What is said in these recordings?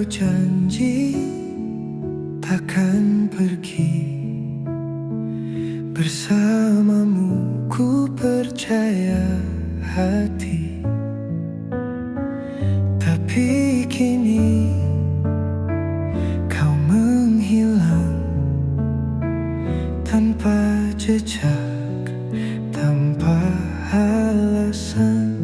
kau janji takkan pergi. Bersamamu ku percaya hati. Tapi kini kau menghilang tanpa jejak, tanpa alasan.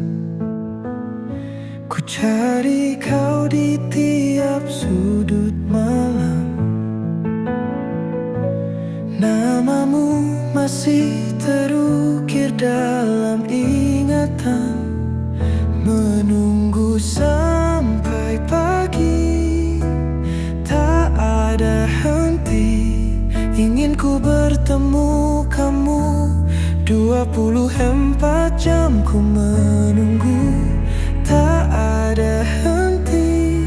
Ku cari kau di tiap sudut malam. Namamu masih terukir dalam ingatan. Menunggu sampai pagi, tak ada henti. Ingin ku bertemu kamu. 24 jam ku menunggu, tak ada henti.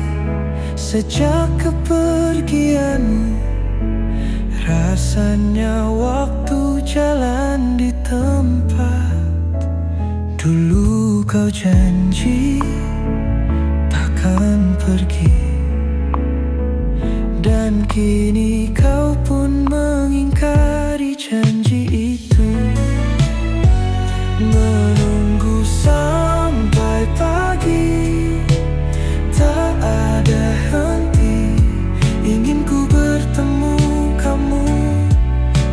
Sejak kepergianmu, rasanya waktu jalan di tempat. Dulu kau janji takkan pergi, dan kini kau pun mengingkari janji itu. Menunggu sampai pagi, tak ada henti. Ingin ku bertemu kamu.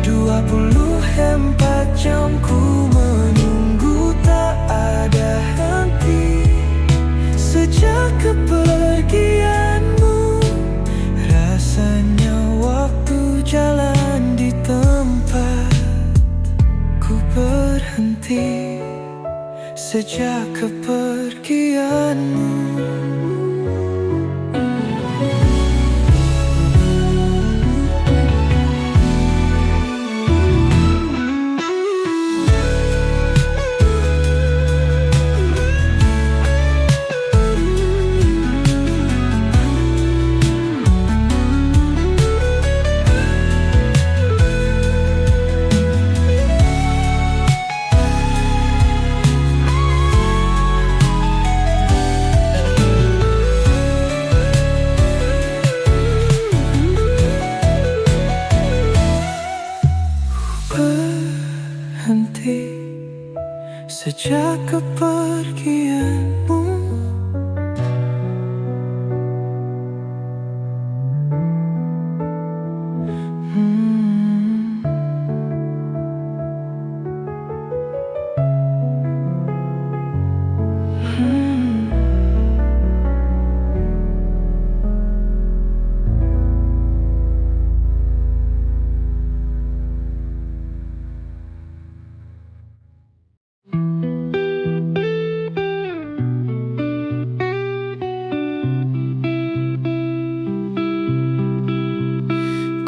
24 jam ku menunggu, tak ada henti. Sejak kepergianmu, rasanya waktu jalan di tempat. Ku berhenti sejak kepergianmu. Berhenti sejak kepergianmu.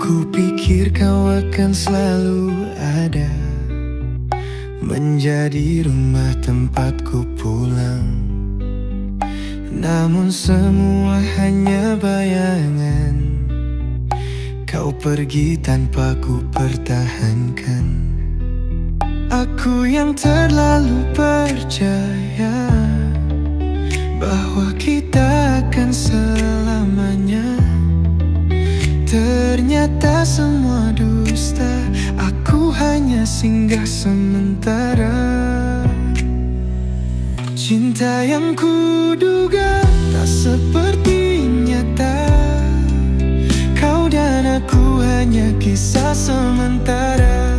Ku pikir kau akan selalu ada, menjadi rumah tempatku pulang. Namun semua hanya bayangan. Kau pergi tanpa ku pertahankan. Aku yang terlalu percaya bahwa kita akan selamanya. Ternyata semua dusta. Aku hanya singgah sementara. Cinta yang kuduga tak seperti nyata. Kau dan aku hanya kisah sementara.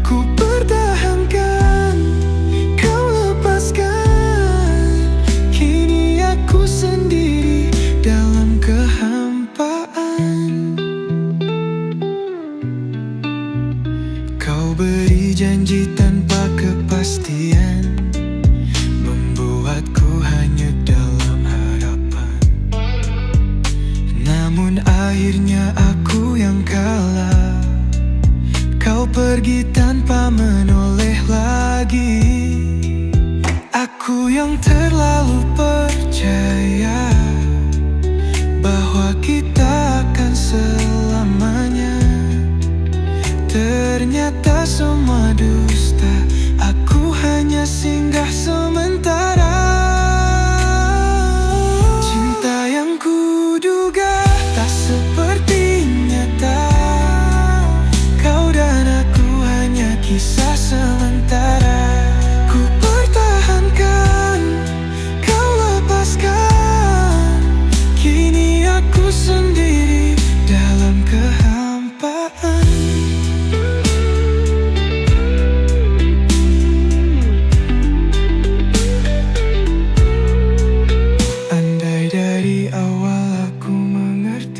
Ku pertahankan, kau lepaskan. Kini aku sendiri dalam kehampaan. Kau beri janji tanpa kepastian, membuatku hanyut dalam harapan. Namun akhirnya aku yang kalah. Kau pergi tanpa menoleh lagi. Aku yang terlalu percaya bahwa kita akan selamanya. Ternyata semua dusta. Aku hanya singgah sementara. Cinta yang kuduga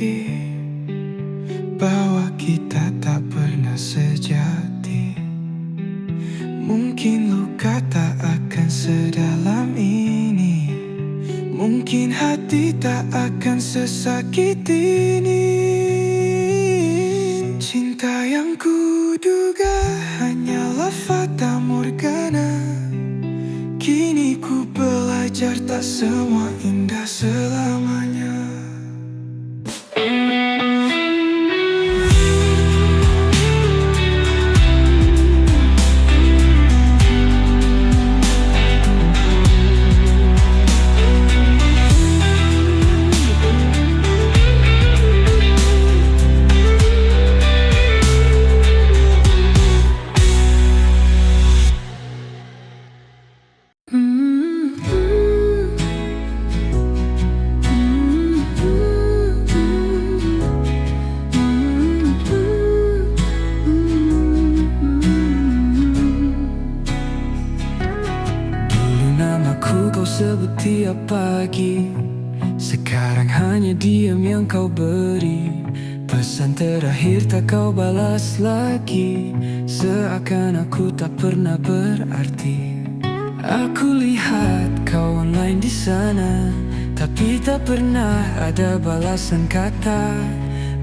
mengerti bahwa kita tak pernah sejati. Mungkin luka tak akan sedalam ini, mungkin hati tak akan sesakit ini. Cinta yang kuduga hanyalah fata morgana. Kini ku belajar tak semua indah selamanya. Kau sebut tiap pagi, sekarang hanya diam yang kau beri. Pesan terakhir tak kau balas lagi, seakan aku tak pernah berarti. Aku lihat kau online di sana, tapi tak pernah ada balasan kata.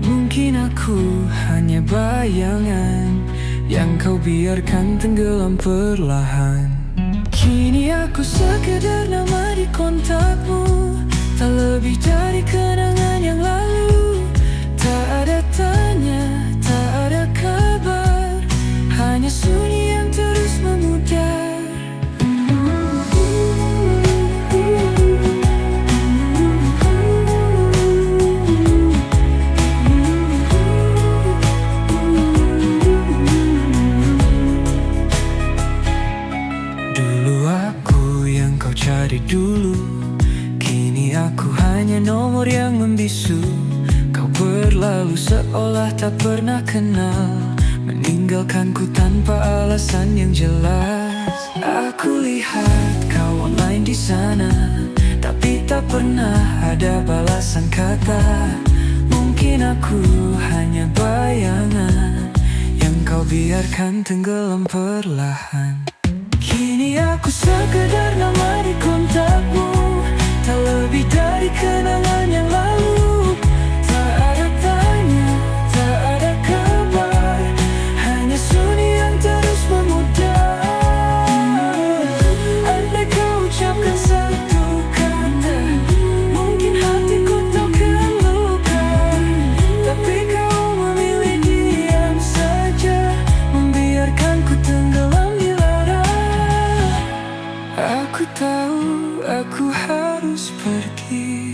Mungkin aku hanya bayangan yang kau biarkan tenggelam perlahan. Kini aku sekedar nama di kontakmu, tak lebih dari kenangan yang lalu. Tak ada tanya, tak ada kabar, hanya sunyi yang terus memudar. Cari dulu, kini aku hanya nomor yang membisu. Kau berlalu seolah tak pernah kenal, meninggalkanku tanpa alasan yang jelas. Aku lihat kau online di sana, tapi tak pernah ada balasan kata. Mungkin aku hanya bayangan yang kau biarkan tenggelam perlahan. Kini aku sekedar nama di kontakmu, tak lebih dari kenangan yang lalu. Tak ada tanya, tak ada kabar, hanya sunyi yang terus memudar. Andai kau ucapkan satu kata, mungkin hatiku takkan luka. Tapi kau memilih diam saja, membiarkanku tenggelam. Aku tahu aku harus pergi,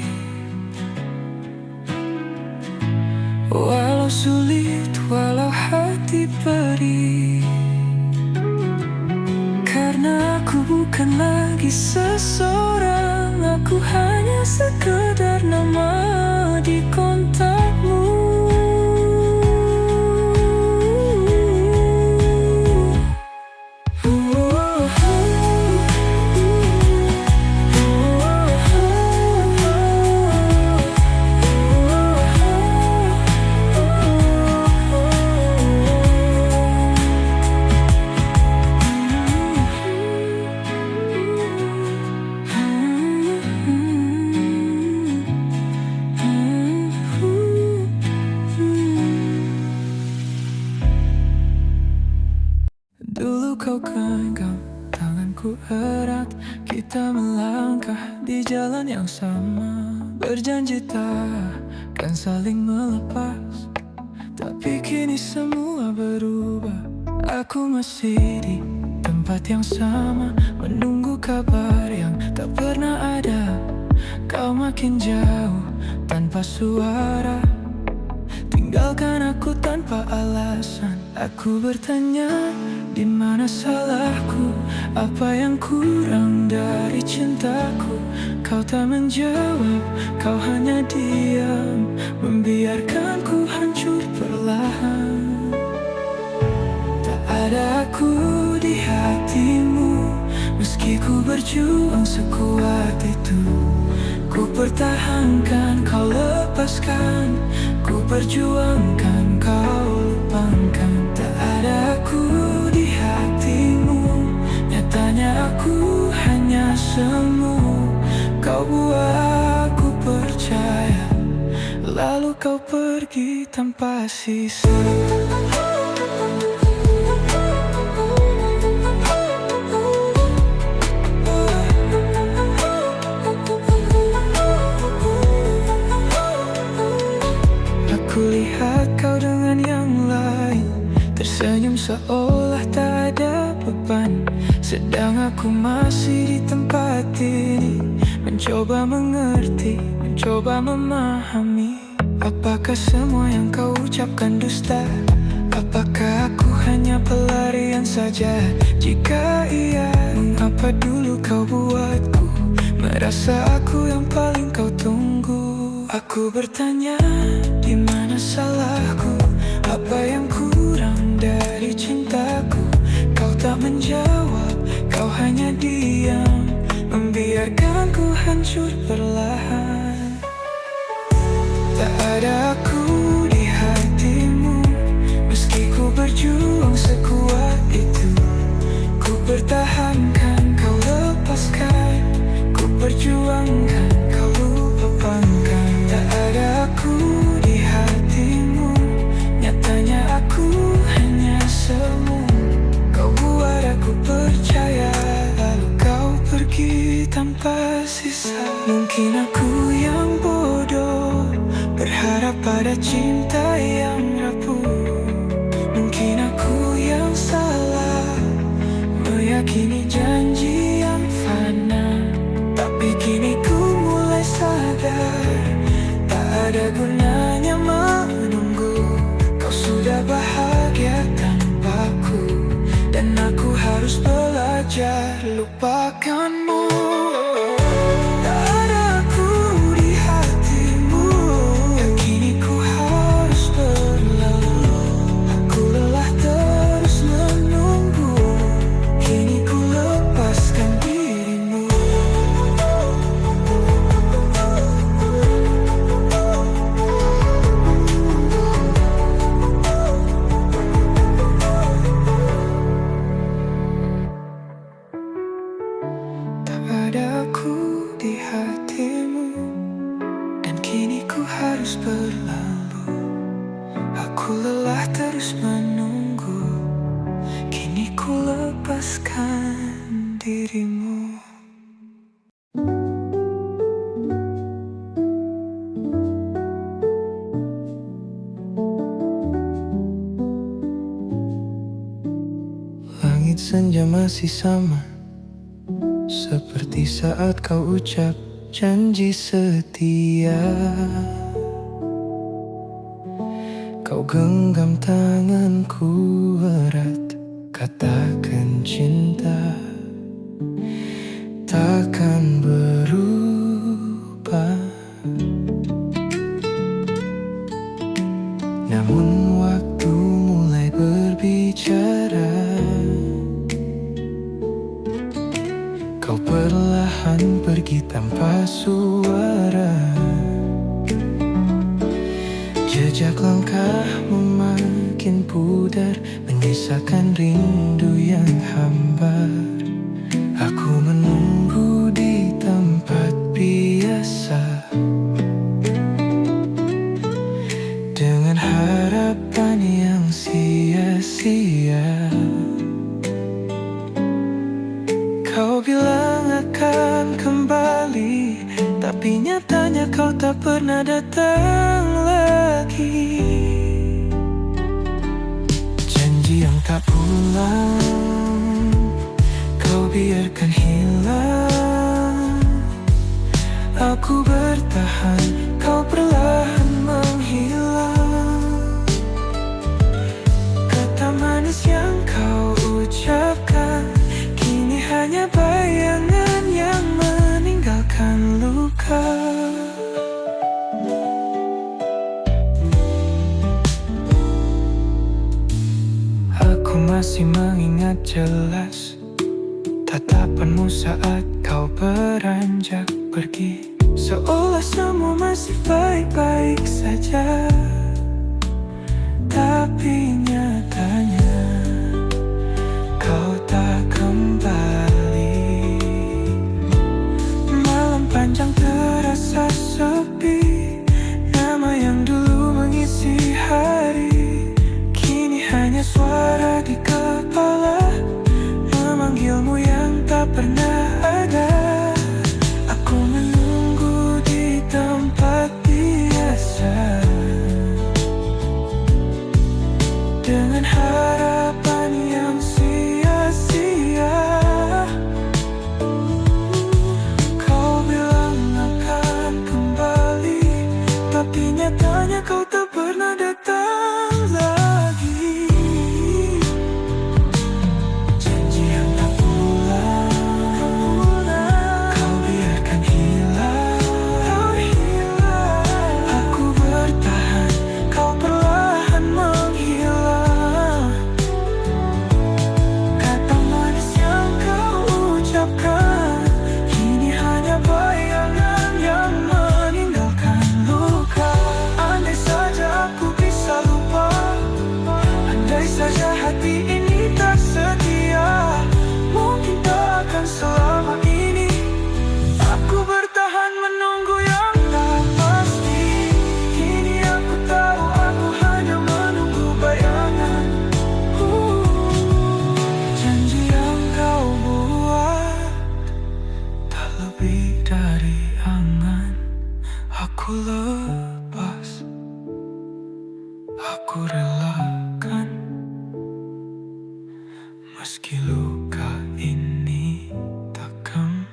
walau sulit, walau hati perih. Karena aku bukan lagi seseorang, aku hanya sekedar nama di kontakmu. Dulu kau genggam tanganku erat, kita melangkah di jalan yang sama. Berjanji takkan saling melepas, tapi kini semua berubah. Aku masih di tempat yang sama, menunggu kabar yang tak pernah ada. Kau makin jauh tanpa suara, tinggalkan aku tanpa alasan. Aku bertanya, di mana salahku? Apa yang kurang dari cintaku? Kau tak menjawab, kau hanya diam, membiarkanku hancur perlahan. Tak ada aku di hatimu, meski ku berjuang sekuat itu. Ku pertahankan, kau lepaskan. Ku perjuangkan, kau lupakan. Tak ada aku di hatimu. Nyatanya aku hanya semu. Kau buat aku percaya, lalu kau pergi tanpa sisa. Aku lihat kau dengan yang lain, tersenyum seolah tak ada beban. Sedang aku masih di tempat ini, mencoba mengerti, mencoba memahami. Apakah semua yang kau ucapkan dusta? Apakah aku hanya pelarian saja? Jika iya, mengapa dulu kau buatku merasa aku yang paling kau tunggu? Aku bertanya, di mana salahku? Apa yang kurang dari cintaku? Kau tak menjawab, kau hanya diam, membiarkanku hancur perlahan. Tak ada aku di hatimu, meski ku berjuang sekuat itu. Ku pertahankan, kau lepaskan. Ku perjuangkan, kau lupakan. Tak ada aku di hatimu. Nyatanya aku hanya semu. Kau buat aku percaya, lalu kau pergi tanpa sisa. Mungkin aku yang bodoh, berharap pada cinta yang rapuh. Mungkin aku yang salah, meyakini janji yang fana. Tapi kini ku mulai sadar, tak ada gunanya menunggu. Kau sudah bahagia tanpaku, dan aku harus belajar lupakanmu. Tak ada aku di hatimu, dan kini ku harus berlalu. Aku lelah terus menunggu, kini ku lepaskan dirimu. Tak ada aku di hatimu, dan kini ku harus berlalu. Aku lelah terus menunggu, kini ku lepaskan dirimu. Langit senja masih sama, seperti saat kau ucap janji setia. Kau genggam tanganku erat, katakan cinta takkan berubah. Namun waktu mulai berbicara. Kau perlahan pergi tanpa suara. Jejak langkahmu makin pudar, menyisakan rindu yang hambar. Aku menunggu di tempat biasa, dengan harapan yang sia-sia. Kau bilang akan kembali, tapi nyatanya kau tak pernah datang lagi. Janji yang tak pulang, kau biarkan hilang. Aku bertahan, kau perlahan menghilang. Kata manis yang kau ucapkan kini hanya bayangan yang meninggalkan luka. Aku masih mengingat jelas tatapanmu saat kau beranjak pergi. seolah semua masih baik-baik saja. Tapi nyatanya kau tak kembali. Malam panjang terasa sepi, nama yang dulu mengisi hari kini hanya suara di kepala, memanggilmu yang tak pernah ada. Aku menunggu di tempat biasa dengan harapan yang sia-sia. Kau bilang akan kembali, tapi nyatanya kau tak pernah datang lagi. Janji yang tak pulang, kau biarkan hilang. Aku bertahan, kau perlahan menghilang. Kata manis yang kau ucapkan kini hanya bayangan yang meninggalkan luka. Andai saja aku bisa lupa, andai saja hati ini tak setia, mungkin tak akan selama ini aku bertahan menunggu yang tak pasti. Kini aku tahu aku hanya menunggu bayangan. Janji yang kau buat tak lebih dari angan. Aku lepas, aku relakan, meski luka ini takkan.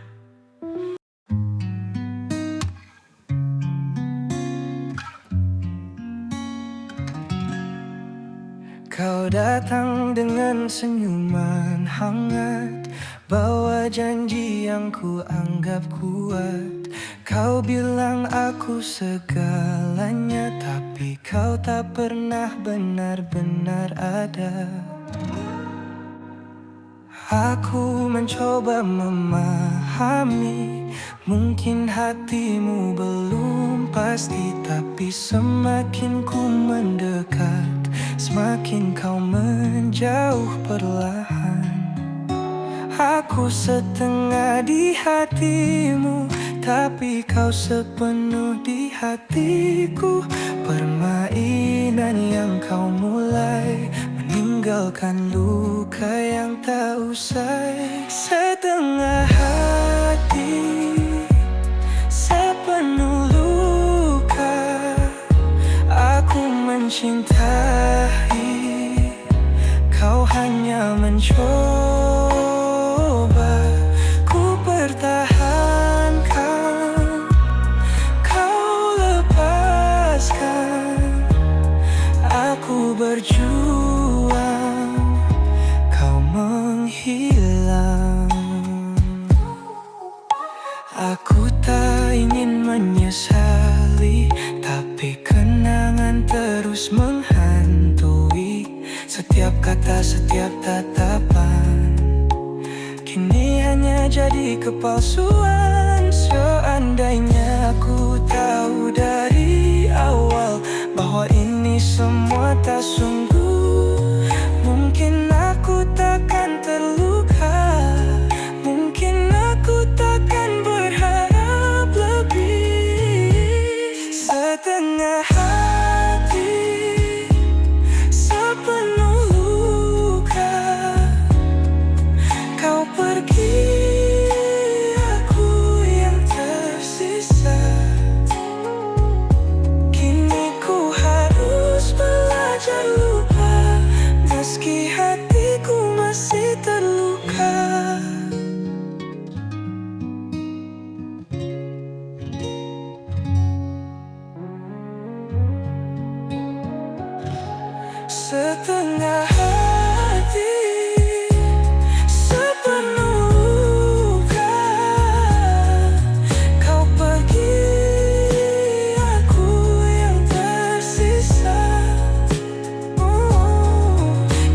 Kau datang dengan senyuman hangat, bawa janji yang ku anggap kuat. Kau bilang aku segalanya, tapi kau tak pernah benar-benar ada. Aku mencoba memahami, mungkin hatimu belum pasti, tapi semakin ku mendekat, semakin kau menjauh perlahan. Aku setengah di hatimu, tapi kau sepenuh di hatiku. Permainan yang kau mulai meninggalkan luka yang tak usai. Setengah hati, sepenuh luka. Aku mencintai, kau hanya mencoba. Ku pertahankan, kau lepaskan. Aku berjuang, kau menghilang. Aku tak ingin menyesali, tapi kenangan terus menghantui. Setiap kata, setiap tatapan kini hanya jadi kepalsuan. Seandainya aku tahu dari awal bahwa ini semua tak sungguh, mungkin aku takkan terluka, mungkin aku takkan berharap lebih. Setengah hati, sepenuh luka. Kau pergi, aku yang tersisa. Kini ku harus belajar lupa, meski hatiku masih terluka. Setengah hati, sepenuh luka. Kau pergi, aku yang tersisa.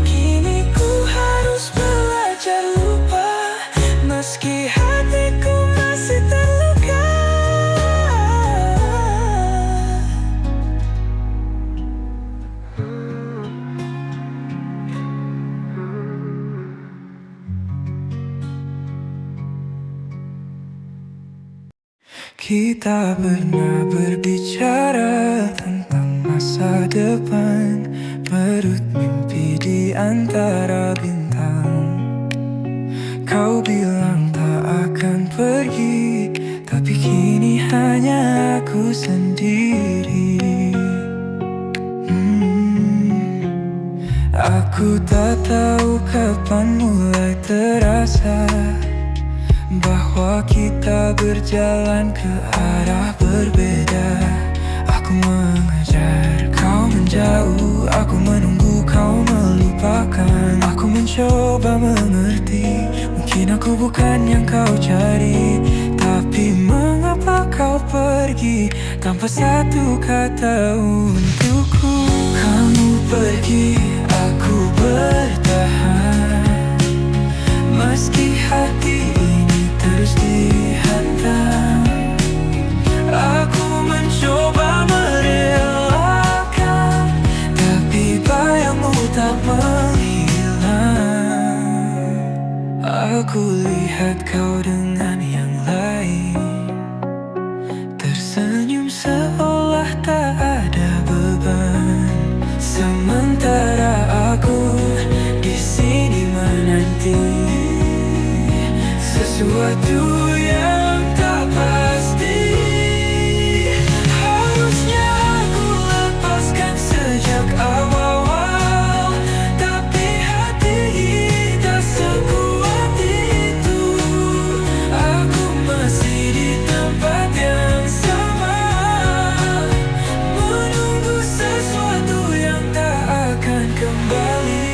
Kini ku harus belajar lupa, meski hatiku masih terluka. Kita pernah berbicara tentang masa depan, merut mimpi di antara bintang. Kau bilang tak akan pergi, tapi kini hanya aku sendiri. Aku tak tahu kapan mulai terasa bahwa kita berjalan ke arah berbeda. Aku mengejar, kau menjauh. Aku menunggu, kau melupakan. Aku mencoba mengerti, mungkin aku bukan yang kau cari. Tapi mengapa kau pergi tanpa satu kata untukku? Kamu pergi, aku bertahan, meski hati ini terus dihantam. Aku mencoba merelakan, tapi bayangmu tak menghilang. Aku lihat kau dengan yang lain, tersenyum seolah tak ada beban. Sementara aku di sini menanti sesuatu yang tak pasti. Harusnya aku lepaskan sejak awal, tapi hati tak sekuat itu. Aku masih di tempat yang sama, menunggu sesuatu yang tak akan kembali.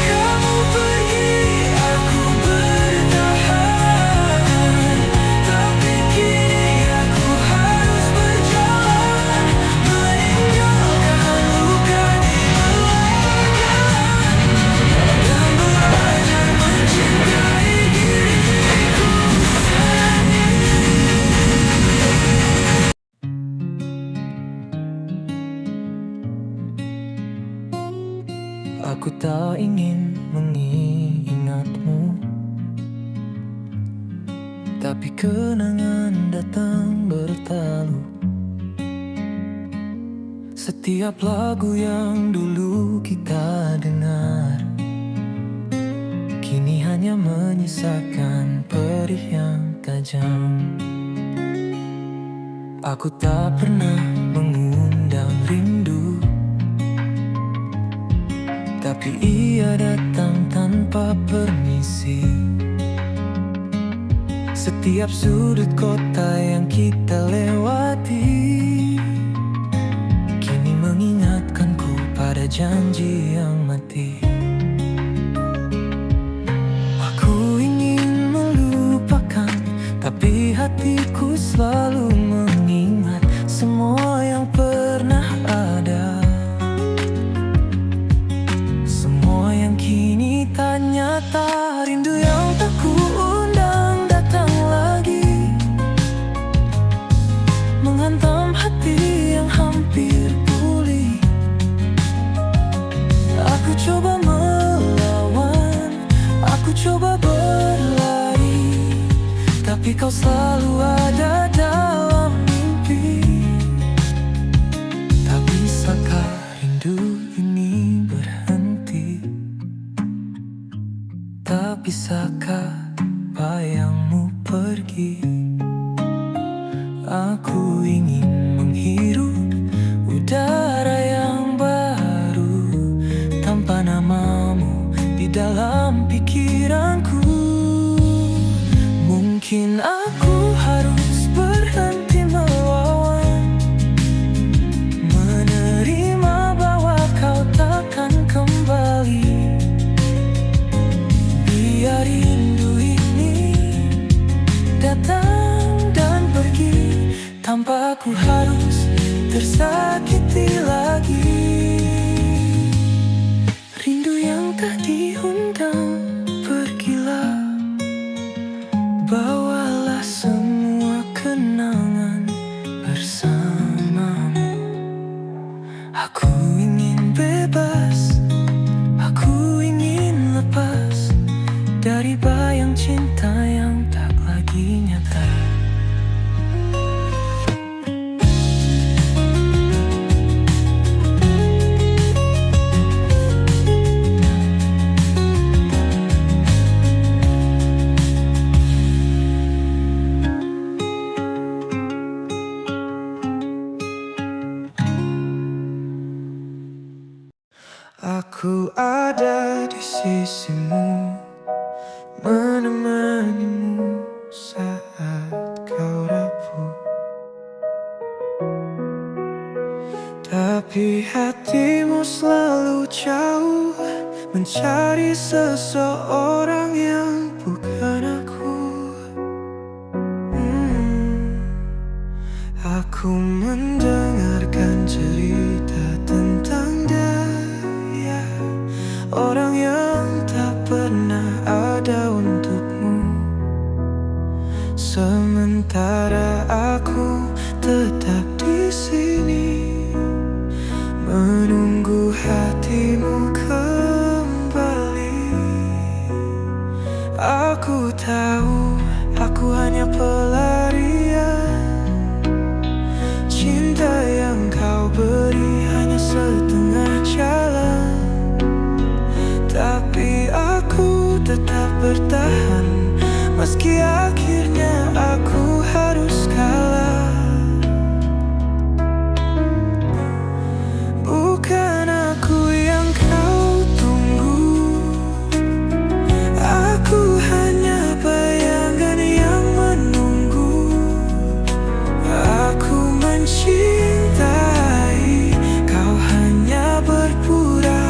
Kamu pergi, aku bertahan, tapi kini aku harus berjalan, meninggalkan luka di belakang, dan belajar mencintai diriku sendiri. Aku tak ingin mengingatmu, tapi kenangan datang bertalu. Setiap lagu yang dulu kita dengar kini hanya menyisakan perih yang tajam. Aku tak pernah mengundang rindu, tapi ia datang tanpa permisi. Setiap sudut kota yang kita lewati kini mengingatkanku pada janji yang mati. Aku ingin melupakan, tapi hatiku selalu mengingat semua yang pernah ada, semua yang kini tak nyata. Rindu yang tak kuundang datang lagi, menghantam hati yang hampir pulih. Aku coba melawan, aku coba berlari, tapi kau selalu ada dalam mimpi. Tak bisakah rindu ini berhenti? Tak bisakah bayangmu pergi? Aku ingin menghirup udara yang baru tanpa namamu di dalam pikiranku. Mungkin aku harus berhenti melawan, menerima bahwa kau takkan kembali. Biar rindu ini datang Ku ada di sisimu, menemanimu saat kau rapuh. Tapi hatimu selalu jauh, mencari seseorang yang bukan aku. Aku mendengarkan cerita tentang dia, orang yang tak pernah ada untukmu. Sementara aku tetap di sini, menunggu hatimu kembali. Aku tahu aku hanya pelarian, cinta yang kau beri hanya setengah jalan. Tapi aku tetap bertahan, meski akhirnya aku harus kalah. Bukan aku yang kau tunggu, aku hanya bayangan yang menunggu. Aku mencintai, kau hanya berpura.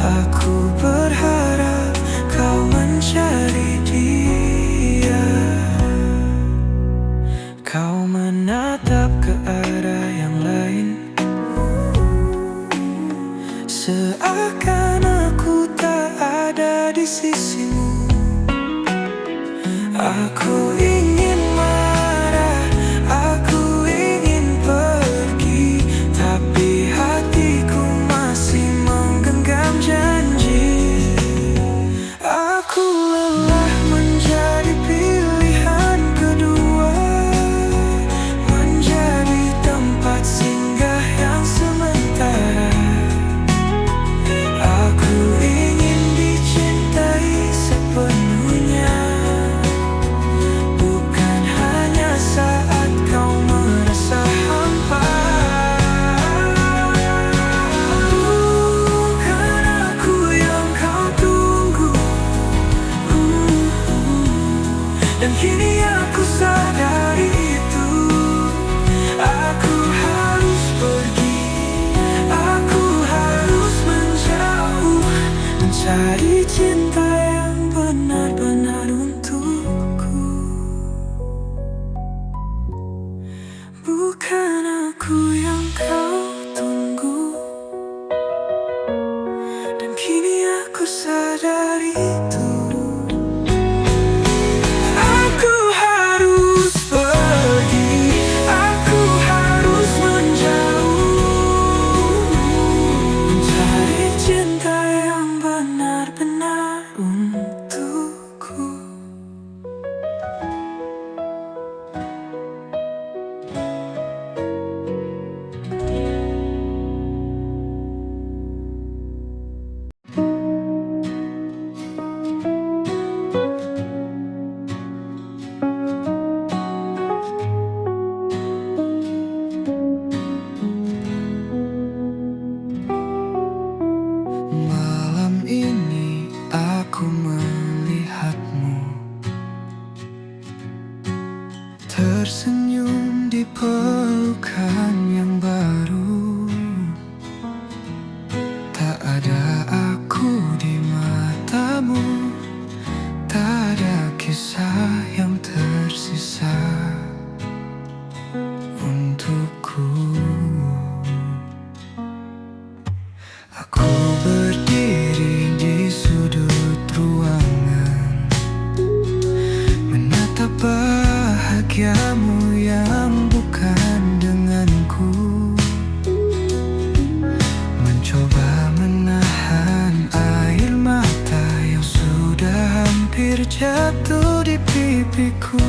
Aku berharap kau mencari dia. Kau menatap ke arah yang lain, seakan aku tak ada di sisimu. Aku ingin marah, aku ingin pergi, tapi hatiku masih menggenggam janji. Aku lelah menjadi pilihan kedua, menjadi tempat singgah yang sementara. Aku ingin dicintai sepenuhnya, bukan hanya saat kau merasa hampa. Bukan aku yang kau tunggu, dan kini aku sadari itu. Aku harus pergi, aku harus menjauh, mencari cinta yang benar-benar untukku. Bukan aku yang kau tunggu, dan kini aku sadari itu. Aku harus pergi, aku harus menjauh, mencari cinta yang benar-benar untukku. Malam ini aku melihatmu tersenyum di pelukan yang baru. Tak ada aku di matamu, tak ada kisah yang tersisa untukku. Aku berdiri di sudut ruangan, menatap bahagiamu yang bukan denganku. Mencoba menahan air mata yang sudah hampir jatuh di pipiku.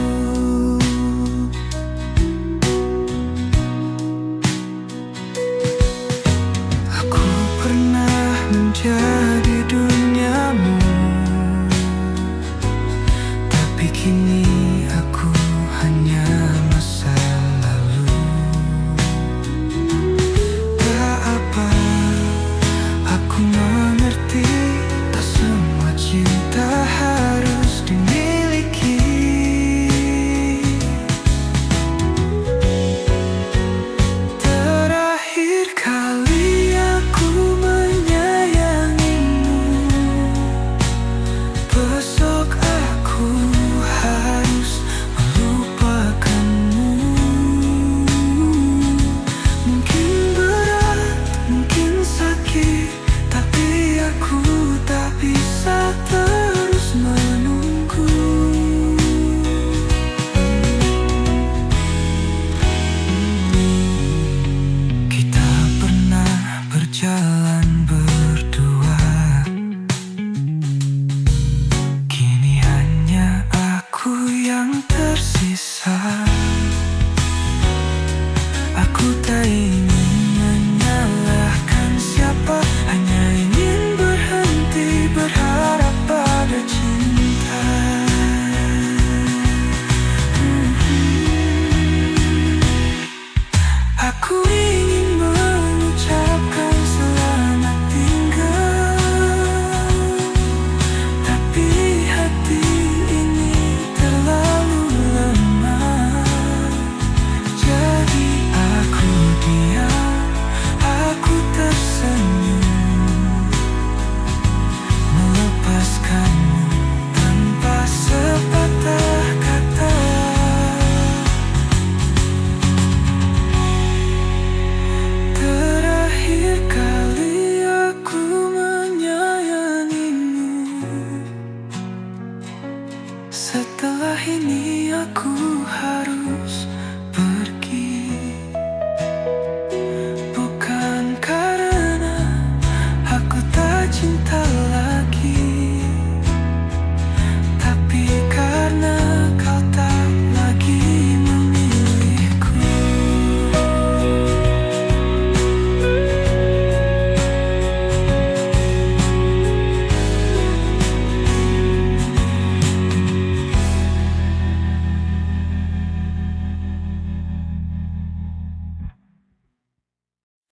Aku pernah menjadi